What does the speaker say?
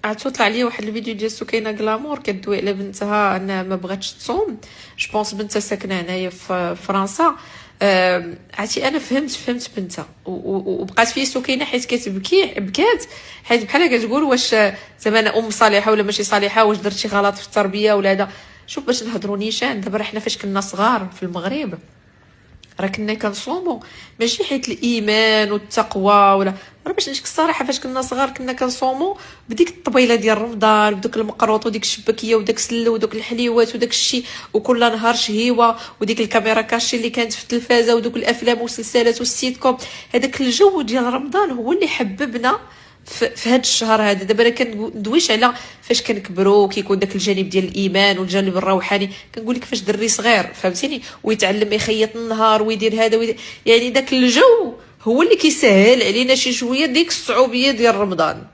عاد طلع لي واحد الفيديو ديال سكينه غلامور كدوي على بنتها انها ما بغاتش تصوم. جو بونس بنتها ساكنه هنايا في فرنسا. عرفتي انا فهمت بنتها وبقات في سكينه حيت كتبكي بكات، حيت بحال كتقول واش زعما انا ام صالحه ولا ماشي صالحه، واش درت شي غلط في التربيه ولا هذا. شوف باش نهضروا نيشان، دابا حنا فاش كنا صغار في المغرب راه كنا كنصوموا ماشي حيت الايمان والتقوى ولا، راه باش نجيك الصراحه فاش كنا صغار كنا كنصوموا بديك الطبيله ديال رمضان بدوك المقروط وديك الشبكيه وداك السلو ودوك الحليوات وداك الشيء، وكل نهار شهيوه وديك الكاميرا كاشي اللي كانت في التلفازه ودوك الافلام والسلسلات والسيت كوم. هذاك الجو ديال رمضان هو اللي حببنا في هذا الشهر هذا. دابا انا كندويش على فاش كنكبروا كيكون داك الجانب ديال الايمان والجانب الروحاني، كنقول لك فاش دري صغير فهمتيني ويتعلم يخيط النهار ويدير هذا ويدير، يعني داك الجو هو اللي كيسهل علينا شي شويه ديك الصعوبيه ديال رمضان.